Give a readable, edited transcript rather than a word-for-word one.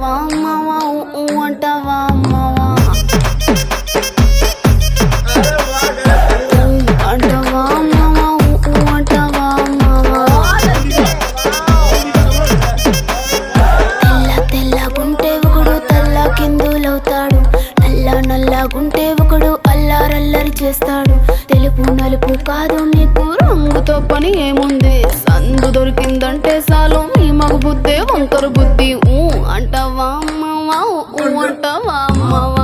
అంటవా మావా అంటవా మావా అంటవా మావా అంటవా మావా తెల్లగుంటే ఒకడు తెల్ల కిందులవుతాడు నల్లగుంటే ఒకడు అల్లారల్లరి చేస్తాడు తెలుపు నలుపు కాదు నీకు రంగుతో పని ఏముంది సందు దొరికిందంటే చాలు మీ మగ బుద్ధే వంకర బుద్ధి అంటవా మావా అంటవా మావా